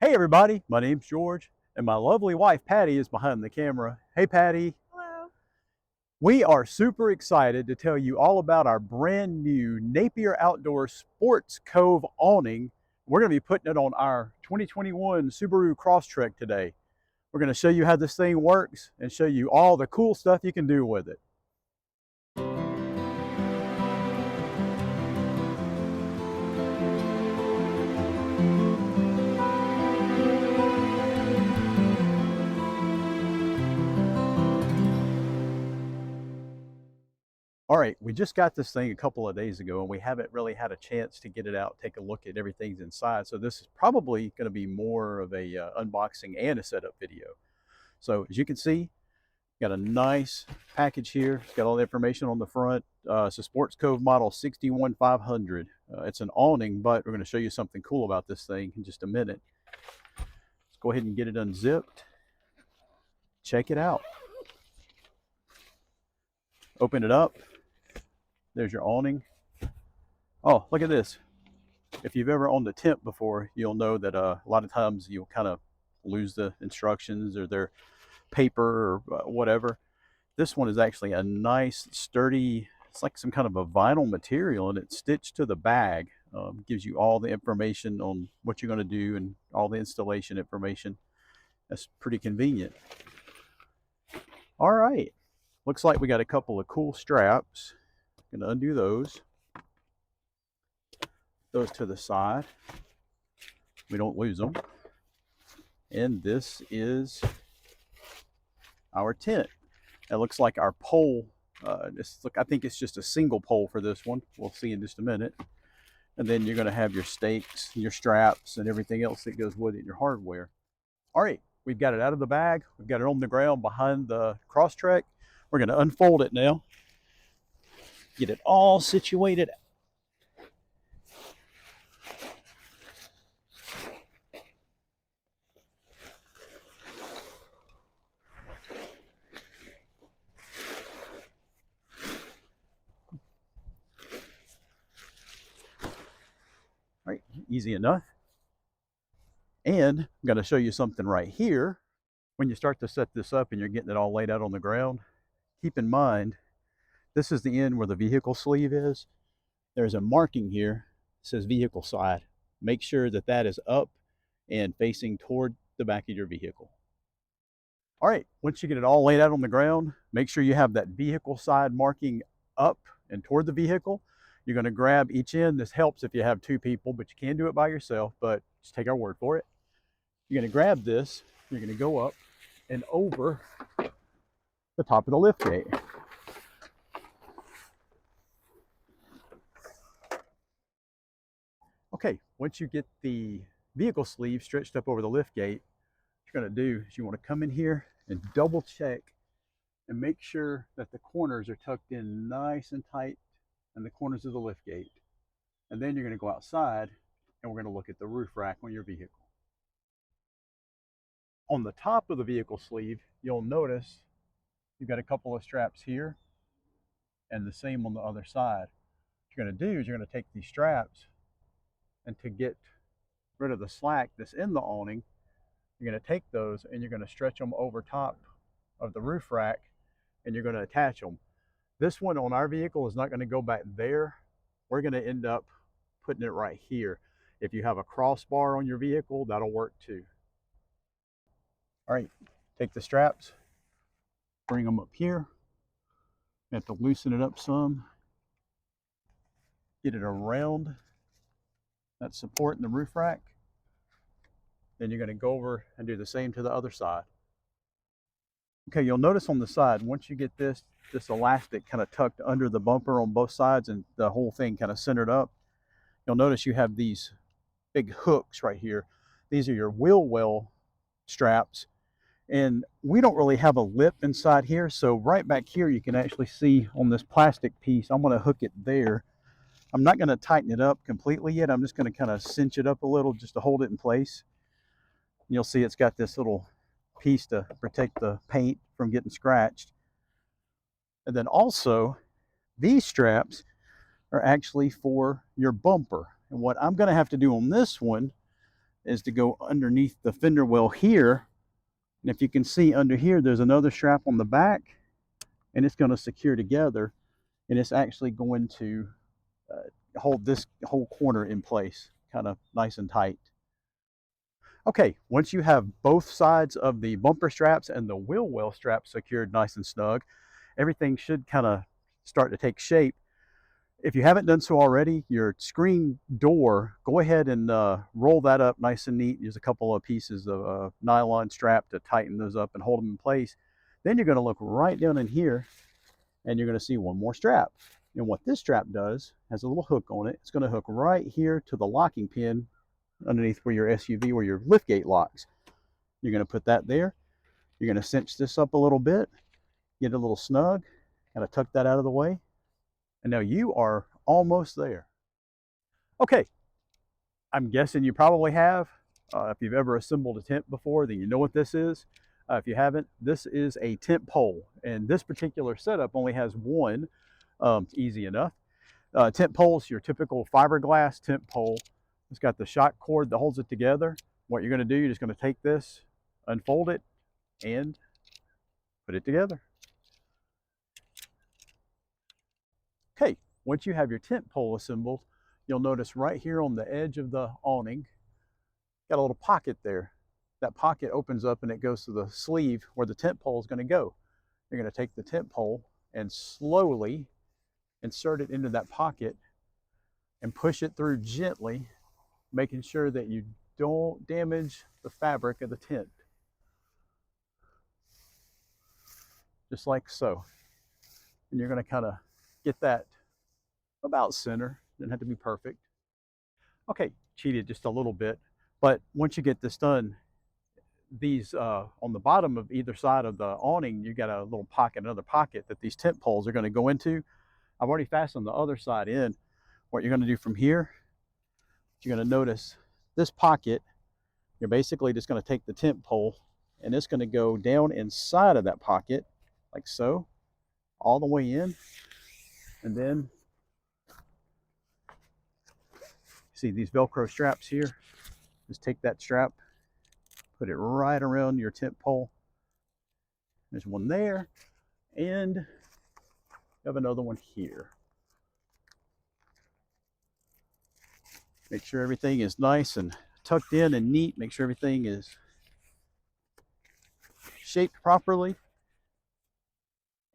Hey everybody, my name's George, and my lovely wife Patty is behind the camera. Hey Patty. Hello. We are super excited to tell you all about our brand new Napier Sportz Cove awning. We're going to be putting it on our 2021 Subaru Crosstrek today. We're going to show you how this thing works and show you all the cool stuff you can do with it. All right, we just got this thing a couple of days ago and we haven't really had a chance to get it out, take a look at everything's inside. So this is probably going to be more of a unboxing and a setup video. So as you can see, got a nice package here. It's got all the information on the front. It's a Sportz Cove model 61500. It's an awning, but we're going to show you something cool about this thing in just a minute. Let's go ahead and get it unzipped. Check it out. Open it up. There's your awning. Oh, look at this. If you've ever owned a tent before, you'll know that a lot of times you'll kind of lose the instructions or their paper or whatever. This one is actually a nice, sturdy, it's like some kind of a vinyl material, and it's stitched to the bag. Gives you all the information on what you're going to do and all the installation information. That's pretty convenient. All right. Looks like we got a couple of cool straps. Going to undo those. Those to the side. We don't lose them. And this is our tent. It looks like our pole. I think it's just a single pole for this one. We'll see in just a minute. And then you're going to have your stakes, your straps, and everything else that goes with it, your hardware. All right, we've got it out of the bag. We've got it on the ground behind the Crosstrek. We're going to unfold it now. Get it all situated. All right, easy enough. And I'm going to show you something right here. When you start to set this up and you're getting it all laid out on the ground, keep in mind, this is the end where the vehicle sleeve is. There's a marking here that says vehicle side. Make sure that that is up and facing toward the back of your vehicle. All right, once you get it all laid out on the ground, make sure you have that vehicle side marking up and toward the vehicle. You're going to grab each end. This helps if you have two people, but you can do it by yourself, but just take our word for it. You're going to grab this. You're going to go up and over the top of the lift gate. Okay, once you get the vehicle sleeve stretched up over the lift gate, what you're going to do is you want to come in here and double check and make sure that the corners are tucked in nice and tight in the corners of the lift gate. And then you're going to go outside and we're going to look at the roof rack on your vehicle. On the top of the vehicle sleeve, you'll notice you've got a couple of straps here and the same on the other side. What you're going to do is you're going to take these straps, and to get rid of the slack that's in the awning, you're going to take those and you're going to stretch them over top of the roof rack and you're going to attach them. This one on our vehicle is not going to go back there. We're going to end up putting it right here. If you have a crossbar on your vehicle, that'll work too. All right, take the straps, bring them up here. You have to loosen it up some. Get it around that support in the roof rack. Then you're going to go over and do the same to the other side. Okay, you'll notice on the side, once you get this elastic kind of tucked under the bumper on both sides and the whole thing kind of centered up, you'll notice you have these big hooks right here. These are your wheel well straps. And we don't really have a lip inside here, so right back here you can actually see on this plastic piece, I'm going to hook it there. I'm not going to tighten it up completely yet. I'm just going to kind of cinch it up a little just to hold it in place. You'll see it's got this little piece to protect the paint from getting scratched. And then also, these straps are actually for your bumper. And what I'm going to have to do on this one, is to go underneath the fender well here. And if you can see under here, there's another strap on the back, and it's going to secure together, and it's actually going to hold this whole corner in place, kind of nice and tight. Okay, once you have both sides of the bumper straps and the wheel well straps secured nice and snug, everything should kind of start to take shape. If you haven't done so already, your screen door, go ahead and roll that up nice and neat. Use a couple of pieces of nylon strap to tighten those up and hold them in place. Then you're going to look right down in here, and you're going to see one more strap. And what this strap does, has a little hook on it. It's going to hook right here to the locking pin underneath where your SUV or your liftgate locks. You're going to put that there. You're going to cinch this up a little bit, get it a little snug, kind of tuck that out of the way. And now you are almost there. Okay, I'm guessing you probably have. If you've ever assembled a tent before, then you know what this is. If you haven't, this is a tent pole. And this particular setup only has one. Easy enough. Tent pole's your typical fiberglass tent pole. It's got the shock cord that holds it together. What you're going to do, you're just going to take this, unfold it, and put it together. Okay, once you have your tent pole assembled, you'll notice right here on the edge of the awning, got a little pocket there. That pocket opens up and it goes to the sleeve where the tent pole is going to go. You're going to take the tent pole and slowly insert it into that pocket and push it through gently, making sure that you don't damage the fabric of the tent. Just like so. And you're going to kind of get that about center. Doesn't have to be perfect. Okay, cheated just a little bit, but once you get this done, these on the bottom of either side of the awning, you got a little pocket, another pocket that these tent poles are going to go into. I've already fastened the other side in. What you're going to do from here, you're going to notice this pocket. You're basically just going to take the tent pole and it's going to go down inside of that pocket like so, all the way in. And then see these Velcro straps here. Just take that strap, put it right around your tent pole. There's one there, and you have another one here. Make sure everything is nice and tucked in and neat. Make sure everything is shaped properly.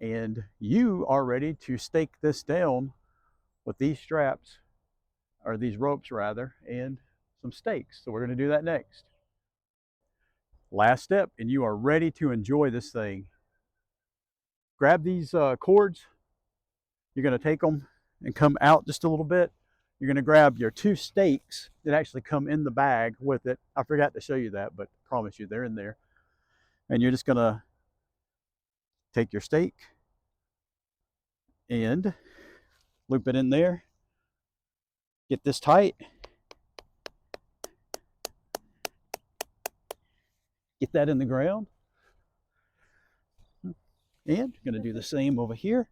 And you are ready to stake this down with these straps, or these ropes rather, and some stakes. So we're going to do that next. Last step, and you are ready to enjoy this thing. Grab these cords. You're going to take them and come out just a little bit. You're going to grab your two stakes that actually come in the bag with it. I forgot to show you that, but I promise you they're in there. And you're just going to take your stake and loop it in there. Get this tight. Get that in the ground. And you're going to do the same over here.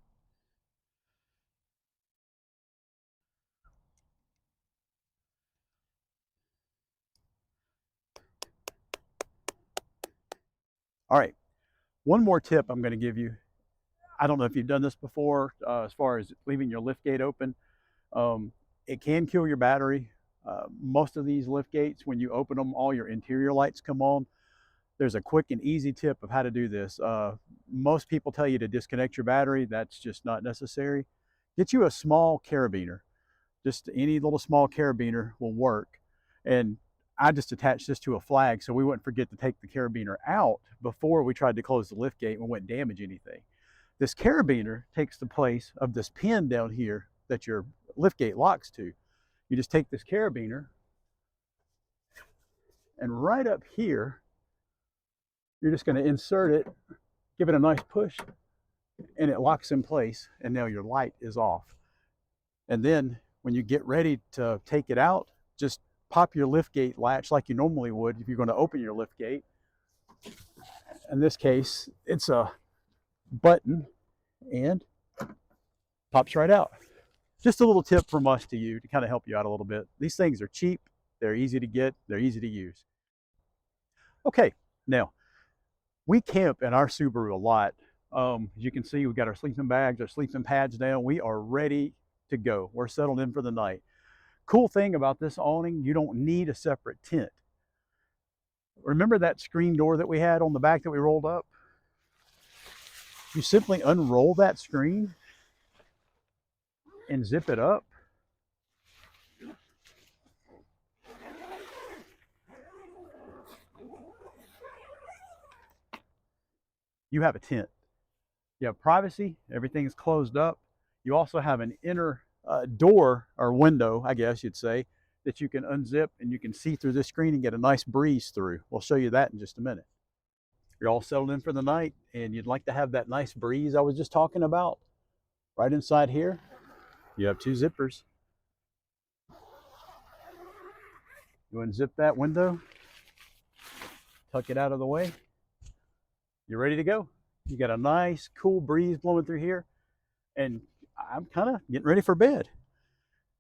All right, one more tip I'm going to give you. I don't know if you've done this before as far as leaving your lift gate open. It can kill your battery. Most of these lift gates, when you open them, all your interior lights come on. There's a quick and easy tip of how to do this. Most people tell you to disconnect your battery. That's just not necessary. Get you a small carabiner. Just any little small carabiner will work. And I just attached this to a flag so we wouldn't forget to take the carabiner out before we tried to close the lift gate and we wouldn't damage anything. This carabiner takes the place of this pin down here that your lift gate locks to. You just take this carabiner and right up here, you're just going to insert it, give it a nice push, and it locks in place, and now your light is off. And then when you get ready to take it out, just pop your lift gate latch like you normally would if you're going to open your lift gate. In this case, it's a button and pops right out. Just a little tip from us to you to kind of help you out a little bit. These things are cheap. they're easy to get, they're easy to use. Okay, now we camp in our Subaru a lot. As you can see, we've got our sleeping bags, our sleeping pads down. We are ready to go. We're settled in for the night. Cool thing about this awning, you don't need a separate tent. Remember that screen door that we had on the back that we rolled up? You simply unroll that screen and zip it up. You have a tent. You have privacy, everything's closed up. You also have an inner door or window, I guess you'd say, that you can unzip and you can see through this screen and get a nice breeze through. We'll show you that in just a minute. You're all settled in for the night and you'd like to have that nice breeze I was just talking about. Right inside here, you have 2 zippers. You unzip that window, tuck it out of the way. You're ready to go. You got a nice cool breeze blowing through here, and I'm kind of getting ready for bed.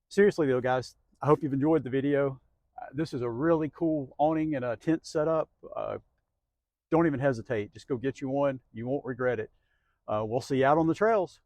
Seriously though, guys, I hope you've enjoyed the video. This is a really cool awning and a tent setup. Don't even hesitate. Just go get you one. You won't regret it. We'll see you out on the trails.